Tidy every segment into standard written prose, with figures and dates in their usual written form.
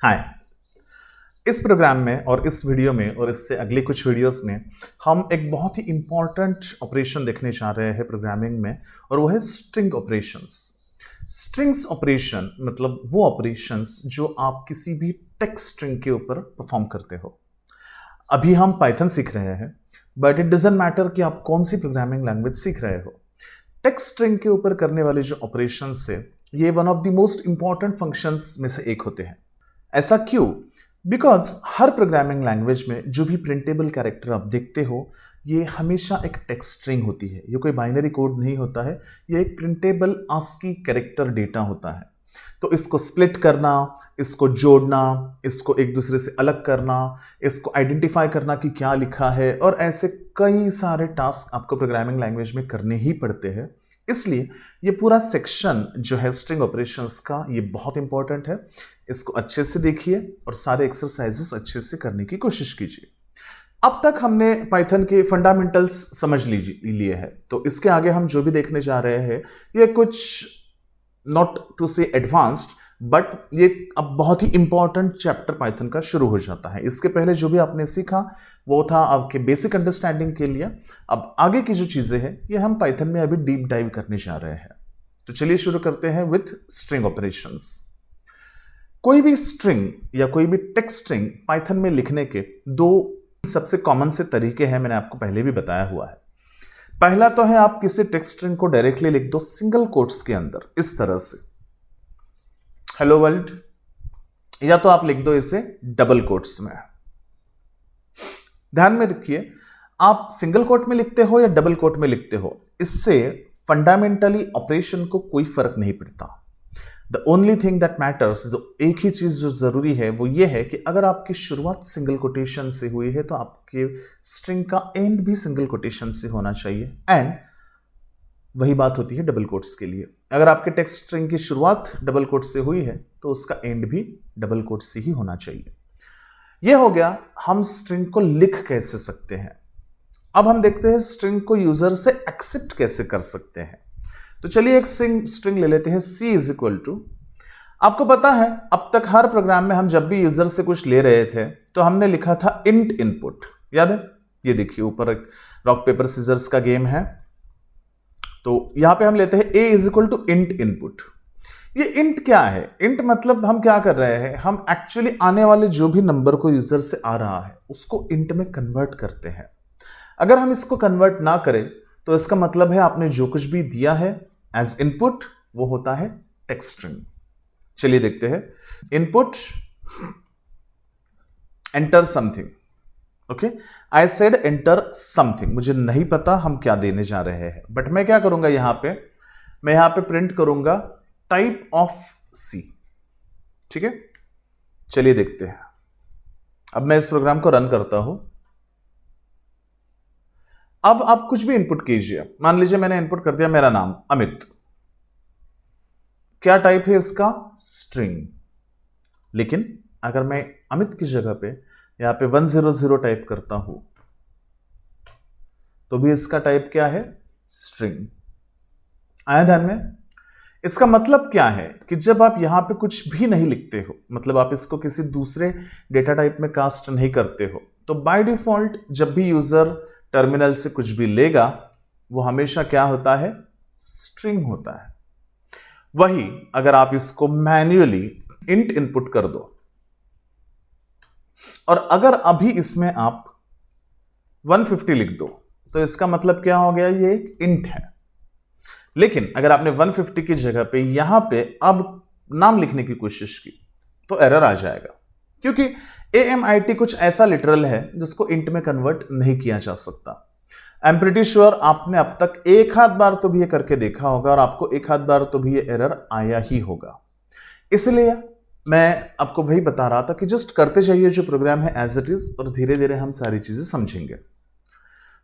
हाय। इस प्रोग्राम में और इस वीडियो में और इससे अगले कुछ वीडियोस में हम एक बहुत ही इंपॉर्टेंट ऑपरेशन देखने जा रहे हैं प्रोग्रामिंग में, और वो है स्ट्रिंग ऑपरेशंस। स्ट्रिंग्स ऑपरेशन मतलब वो ऑपरेशंस जो आप किसी भी टेक्स्ट स्ट्रिंग के ऊपर परफॉर्म करते हो। अभी हम पाइथन सीख रहे हैं, बट इट डजंट मैटर कि आप कौन सी प्रोग्रामिंग लैंग्वेज सीख रहे हो। टेक्स्ट स्ट्रिंग के ऊपर करने वाले जो ऑपरेशंस है, ये one of the most important functions में से एक होते हैं। ऐसा क्यों? बिकॉज हर प्रोग्रामिंग लैंग्वेज में जो भी प्रिंटेबल कैरेक्टर आप देखते हो, ये हमेशा एक टेक्स्ट स्ट्रिंग होती है। ये कोई बाइनरी कोड नहीं होता है, ये एक प्रिंटेबल आस्की कैरेक्टर डेटा होता है। तो इसको स्प्लिट करना, इसको जोड़ना, इसको एक दूसरे से अलग करना, इसको आइडेंटिफाई करना कि क्या लिखा है, और ऐसे कई सारे टास्क आपको प्रोग्रामिंग लैंग्वेज में करने ही पड़ते हैं। इसलिए ये पूरा सेक्शन जो है स्ट्रिंग ऑपरेशंस का, ये बहुत इंपॉर्टेंट है। इसको अच्छे से देखिए और सारे एक्सरसाइजेस अच्छे से करने की कोशिश कीजिए। अब तक हमने पाइथन के फंडामेंटल्स समझ लिए हैं, तो इसके आगे हम जो भी देखने जा रहे हैं, ये कुछ नॉट टू से एडवांस्ड, बट ये अब बहुत ही इंपॉर्टेंट चैप्टर पाइथन का शुरू हो जाता है। इसके पहले जो भी आपने सीखा वो था आपके बेसिक अंडरस्टैंडिंग के लिए। अब आगे की जो चीजें हैं, ये हम पाइथन में अभी डीप डाइव करने जा रहे हैं। तो चलिए शुरू करते हैं विथ स्ट्रिंग ऑपरेशंस। कोई भी स्ट्रिंग या कोई भी टेक्स्ट स्ट्रिंग पाइथन में लिखने के दो सबसे कॉमन से तरीके हैं, मैंने आपको पहले भी बताया हुआ है। पहला तो है आप किसी टेक्स्ट स्ट्रिंग को डायरेक्टली लिख दो सिंगल कोट्स के अंदर, इस तरह से हेलो वर्ल्ड, या तो आप लिख दो इसे डबल कोट्स में। ध्यान में रखिए, आप सिंगल कोट में लिखते हो या डबल कोट में लिखते हो, इससे फंडामेंटली ऑपरेशन को कोई फर्क नहीं पड़ता। The only thing that matters, जो एक ही चीज जो जरूरी है वो ये है कि अगर आपकी शुरुआत सिंगल कोटेशन से हुई है तो आपके स्ट्रिंग का एंड भी सिंगल कोटेशन से होना चाहिए। एंड वही बात होती है डबल कोट्स के लिए। अगर आपके टेक्स्ट स्ट्रिंग की शुरुआत डबल कोट से हुई है तो उसका एंड भी डबल कोट से ही होना चाहिए। यह हो गया हम स्ट्रिंग को लिख कैसे सकते हैं। अब हम देखते हैं स्ट्रिंग को यूजर से एक्सेप्ट कैसे कर सकते हैं। तो चलिए एक स्ट्रिंग ले लेते हैं, c इज इक्वल टू। आपको पता है अब तक हर प्रोग्राम में हम जब भी यूजर से कुछ ले रहे थे तो हमने लिखा था इंट इनपुट, याद है? ये देखिए ऊपर एक रॉक पेपर सीजर्स का गेम है, तो यहां पे हम लेते हैं a is equal to int input. ये इंट क्या है? इंट मतलब हम क्या कर रहे हैं, हम एक्चुअली आने वाले जो भी नंबर को यूजर से आ रहा है उसको इंट में कन्वर्ट करते हैं। अगर हम इसको कन्वर्ट ना करें तो इसका मतलब है आपने जो कुछ भी दिया है एज इनपुट वो होता है टेक्स्ट स्ट्रिंग। चलिए देखते हैं। Input enter something. Okay, I said enter something. मुझे नहीं पता हम क्या देने जा रहे हैं, बट मैं क्या करूंगा यहां पे, मैं यहां पे प्रिंट करूंगा टाइप ऑफ सी। ठीक है, चलिए देखते हैं। अब मैं इस प्रोग्राम को रन करता हूं। अब आप कुछ भी इनपुट कीजिए। मान लीजिए मैंने इनपुट कर दिया मेरा नाम अमित। क्या टाइप है इसका? स्ट्रिंग। लेकिन अगर मैं अमित की जगह पे यहां पे 100 टाइप करता हूं तो भी इसका टाइप क्या है? स्ट्रिंग। आया ध्यान में? इसका मतलब क्या है कि जब आप यहां पे कुछ भी नहीं लिखते हो, मतलब आप इसको किसी दूसरे डेटा टाइप में कास्ट नहीं करते हो, तो बाय डिफॉल्ट जब भी यूजर टर्मिनल से कुछ भी लेगा वो हमेशा क्या होता है? स्ट्रिंग होता है। वही अगर आप इसको मैन्युअली इंट इनपुट कर दो और अगर अभी इसमें आप 150 लिख दो तो इसका मतलब क्या हो गया? ये एक इंट है। लेकिन अगर आपने 150 की जगह पे यहां पे अब नाम लिखने की कोशिश की तो एरर आ जाएगा, क्योंकि AMIT कुछ ऐसा लिटरल है जिसको इंट में कन्वर्ट नहीं किया जा सकता। आई एम प्रीटी श्योर आपने अब तक एक आध बार तो भी ये करके देखा होगा और आपको एक आध बार तो भी ये एरर आया ही होगा। इसलिए मैं आपको वही बता रहा था कि जस्ट करते जाइए जो प्रोग्राम है एज इट इज, और धीरे धीरे हम सारी चीजें समझेंगे।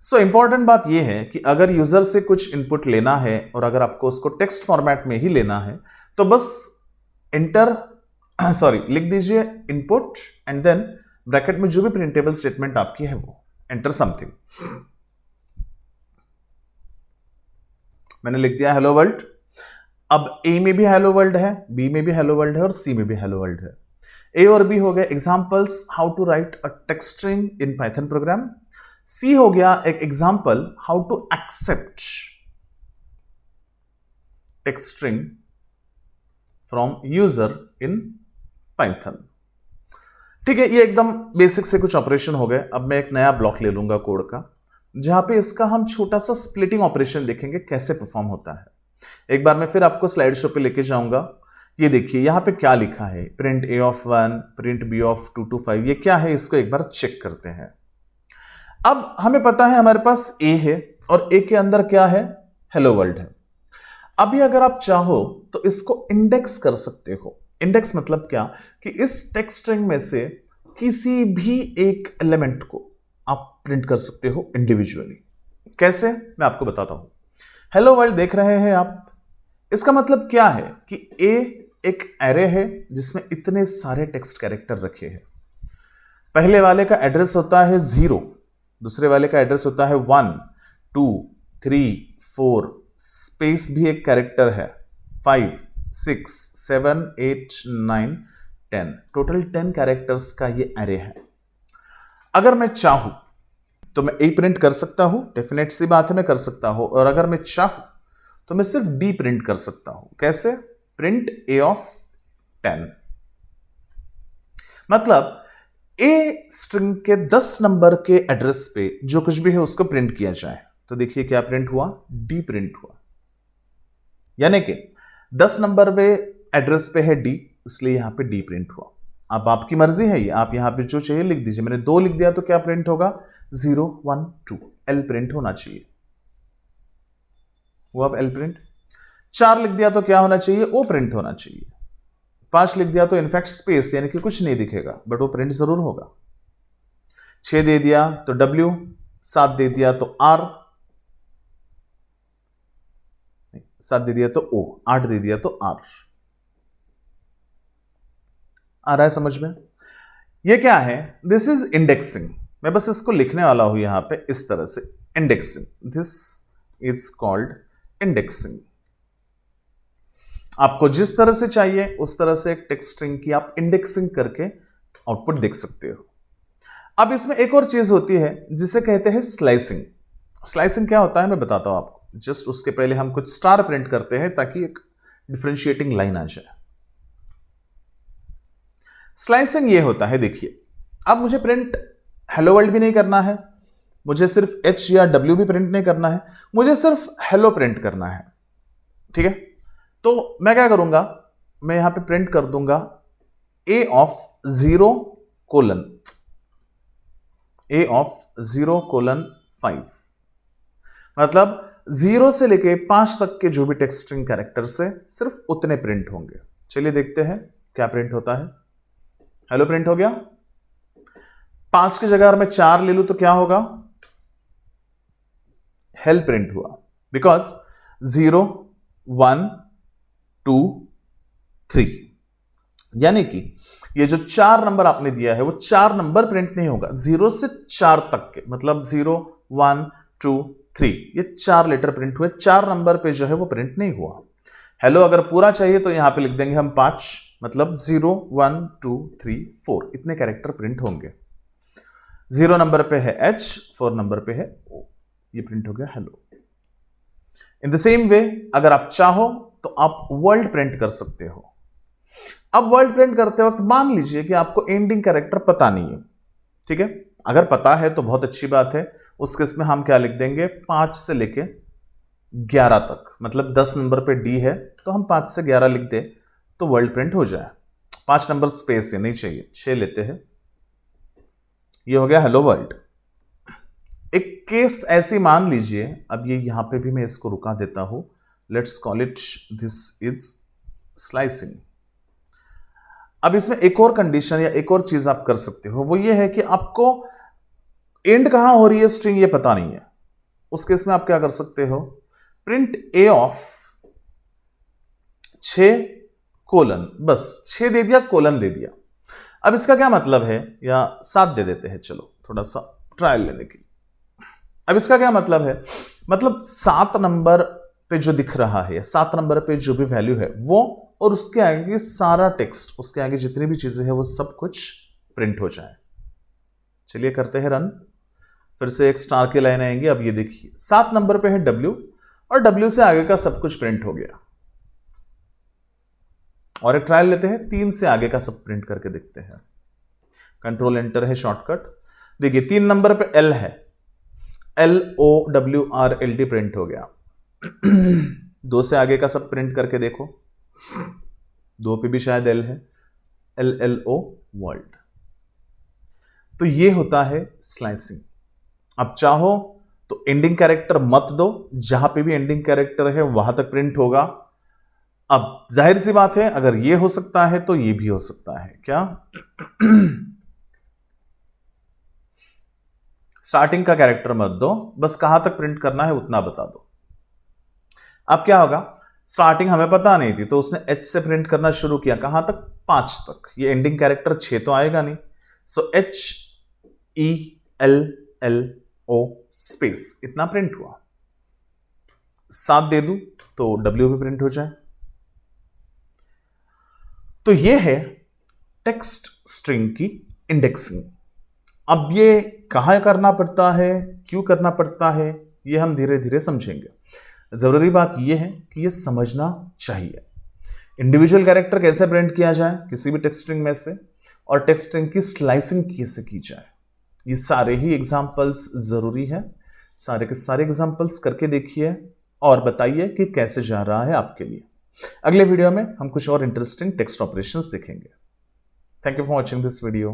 सो इंपॉर्टेंट बात यह है कि अगर यूजर से कुछ इनपुट लेना है और अगर आपको उसको टेक्स्ट फॉर्मेट में ही लेना है तो बस एंटर लिख दीजिए इनपुट एंड देन ब्रैकेट में जो भी प्रिंटेबल स्टेटमेंट आपकी है वो एंटर समथिंग। मैंने लिख दिया हेलो वर्ल्ड। अब ए में भी हेलो वर्ल्ड है, बी में भी हेलो वर्ल्ड है और सी में भी हेलो वर्ल्ड है। ए और बी हो गए examples how to write a text string in Python program. C हो गया एक example how to accept text string from user in Python. ठीक है, ये एकदम बेसिक से कुछ ऑपरेशन हो गए। अब मैं एक नया ब्लॉक ले लूंगा कोड का, जहां पे इसका हम छोटा सा स्प्लिटिंग ऑपरेशन देखेंगे कैसे परफॉर्म होता है। एक बार मैं फिर आपको स्लाइड शो पे लेके जाऊंगा। ये देखिए यहां पे क्या लिखा है, print a of 1, print b of 2 to 5। ये क्या है, इसको एक बार चेक करते हैं। अब हमें पता है हमारे पास ए है और ए के अंदर क्या है, हेलो वर्ल्ड है। अभी अगर आप चाहो तो इसको इंडेक्स कर सकते हो। इंडेक्स मतलब क्या कि इस टेक्स्ट स्ट्रिंग में से किसी भी एक एलिमेंट को आप प्रिंट कर सकते हो इंडिविजुअली। कैसे, मैं आपको बताता हूं। हेलो वर्ल्ड देख रहे हैं आप, इसका मतलब क्या है कि ए एक एरे है जिसमें इतने सारे टेक्स्ट कैरेक्टर रखे हैं। पहले वाले का एड्रेस होता है 0, दूसरे वाले का एड्रेस होता है 1, 2, 3, 4, स्पेस भी एक कैरेक्टर है, 5, 6, 7, 8, 9, 10। टोटल 10 कैरेक्टर्स का ये एरे है। अगर मैं चाहूं तो मैं ए प्रिंट कर सकता हूं, डेफिनेट सी बात है मैं कर सकता हूं। और अगर मैं चाहूं तो मैं सिर्फ डी प्रिंट कर सकता हूं। कैसे, प्रिंट ए ऑफ 10। मतलब ए स्ट्रिंग के 10 नंबर के एड्रेस पे जो कुछ भी है उसको प्रिंट किया जाए। तो देखिए क्या प्रिंट हुआ, डी प्रिंट हुआ। यानी कि 10 नंबर पे एड्रेस पे है डी, इसलिए यहां पे डी प्रिंट हुआ। अब आपकी मर्जी है, ये आप यहां पे जो चाहिए लिख दीजिए। मैंने 2 लिख दिया तो क्या प्रिंट होगा, 0, 1, 2। एल प्रिंट होना चाहिए, वो अब एल प्रिंट। 4 लिख दिया तो क्या होना चाहिए, ओ प्रिंट होना चाहिए। 5 लिख दिया तो इनफैक्ट स्पेस यानी कि कुछ नहीं दिखेगा, बट वो प्रिंट जरूर होगा। 6 दे दिया तो डब्ल्यू, 7 दे दिया तो आर, 7 दे दिया तो ओ, 8 दे दिया तो आर। आ रहा है समझ में? ये क्या है, दिस इज इंडेक्सिंग। मैं बस इसको लिखने वाला हूं यहां पे इस तरह से, indexing. This is called indexing. आपको जिस तरह से चाहिए उस तरह से एक टेक्स्ट स्ट्रिंग की आप इंडेक्सिंग करके आउटपुट देख सकते हो। अब इसमें एक और चीज होती है जिसे कहते हैं स्लाइसिंग। स्लाइसिंग क्या होता है मैं बताता हूं आपको। जस्ट उसके पहले हम कुछ स्टार प्रिंट करते हैं ताकि एक डिफरेंशिएटिंग लाइन आ जाए। स्लाइसिंग ये होता है, देखिए अब मुझे प्रिंट हेलो वर्ल्ड भी नहीं करना है, मुझे सिर्फ एच या डब्ल्यू भी प्रिंट नहीं करना है, मुझे सिर्फ हेलो प्रिंट करना है। ठीक है, तो मैं क्या करूंगा, मैं यहां पे प्रिंट कर दूंगा A of 0 colon, A of 0 colon 5। मतलब 0 से लेके 5 तक के जो भी टेक्स्ट स्ट्रिंग कैरेक्टर्स है सिर्फ उतने प्रिंट होंगे। चलिए देखते हैं क्या प्रिंट होता है। हेलो प्रिंट हो गया। 5 की जगह मैं 4 ले लूं तो क्या होगा, हेल प्रिंट हुआ। बिकॉज 0, 1, 2, 3, यानी कि ये जो 4 नंबर आपने दिया है वो 4 नंबर प्रिंट नहीं होगा, 0 से 4 तक के, मतलब 0, 1, 2, 3, ये 4 लेटर प्रिंट हुए। 4 नंबर पे जो है वो प्रिंट नहीं हुआ। हेलो अगर पूरा चाहिए तो यहां पे लिख देंगे हम 5, मतलब 0, 1, 2, 3, 4, इतने कैरेक्टर प्रिंट होंगे। 0 नंबर पे है H, 4 नंबर पे है O, ये प्रिंट हो गया hello. In the same way अगर आप चाहो तो आप वर्ल्ड प्रिंट कर सकते हो। अब वर्ल्ड प्रिंट करते वक्त मान लीजिए कि आपको एंडिंग कैरेक्टर पता नहीं है। ठीक है, अगर पता है तो बहुत अच्छी बात है। उस केस में हम क्या लिख देंगे, 5 से लेके 11 तक, मतलब 10 नंबर पे डी है तो हम 5 से 11 लिख दे तो वर्ल्ड प्रिंट हो जाए। 5 नंबर स्पेस है, नहीं चाहिए, 6 लेते हैं। ये हो गया हेलो वर्ल्ड। एक केस ऐसी मान लीजिए, अब ये यहां पे भी मैं इसको रुका देता हूं, let's call it this is slicing. अब इसमें एक और कंडीशन या एक और चीज आप कर सकते हो, वो ये है कि आपको एंड कहां हो रही है स्ट्रिंग ये पता नहीं है। उस केस में आप क्या कर सकते हो, प्रिंट ए ऑफ 6 कोलन, बस 6 दे दिया, कोलन दे दिया। अब इसका क्या मतलब है, या 7 दे देते हैं, चलो थोड़ा सा ट्रायल लेने की। अब इसका क्या मतलब है, मतलब 7 नंबर पे जो दिख रहा है, 7 नंबर पे जो भी वैल्यू है वो और उसके आगे सारा टेक्स्ट, उसके आगे जितनी भी चीजें हैं वो सब कुछ प्रिंट हो जाए। चलिए करते हैं रन। फिर से एक स्टार की लाइन आएंगी। अब ये देखिए 7 नंबर पे है W और W से आगे का सब कुछ प्रिंट हो गया। और एक ट्रायल लेते हैं, 3 से आगे का सब प्रिंट करके देखते हैं। कंट्रोल एंटर है शॉर्टकट। देखिए 3 नंबर पे L है, LOWRLD प्रिंट हो गया। 2 से आगे का सब प्रिंट करके देखो, 2 पे भी शायद L है, LLO वर्ल्ड। तो ये होता है स्लाइसिंग। अब चाहो तो एंडिंग कैरेक्टर मत दो, जहां पे भी एंडिंग कैरेक्टर है वहां तक प्रिंट होगा। अब जाहिर सी बात है, अगर ये हो सकता है तो ये भी हो सकता है। क्या स्टार्टिंग का कैरेक्टर मत दो, बस कहां तक प्रिंट करना है उतना बता दो। अब क्या होगा, स्टार्टिंग हमें पता नहीं थी तो उसने H से प्रिंट करना शुरू किया, कहां तक, 5 तक। ये एंडिंग कैरेक्टर 6 तो आएगा नहीं, सो HELLLO स्पेस इतना प्रिंट हुआ। 7 दे दूं तो W भी प्रिंट हो जाए। तो ये है टेक्स्ट स्ट्रिंग की इंडेक्सिंग। अब ये कहां करना पड़ता है, क्यों करना पड़ता है, ये हम धीरे धीरे समझेंगे। जरूरी बात यह है कि ये समझना चाहिए इंडिविजुअल कैरेक्टर कैसे प्रिंट किया जाए किसी भी टेक्स्ट स्ट्रिंग में से, और टेक्स्ट स्ट्रिंग की स्लाइसिंग कैसे की जाए। ये सारे ही एग्जांपल्स जरूरी है। सारे के सारे एग्जांपल्स करके देखिए और बताइए कि कैसे जा रहा है आपके लिए। अगले वीडियो में हम कुछ और इंटरेस्टिंग टेक्स्ट ऑपरेशंस देखेंगे। Thank you for watching this video.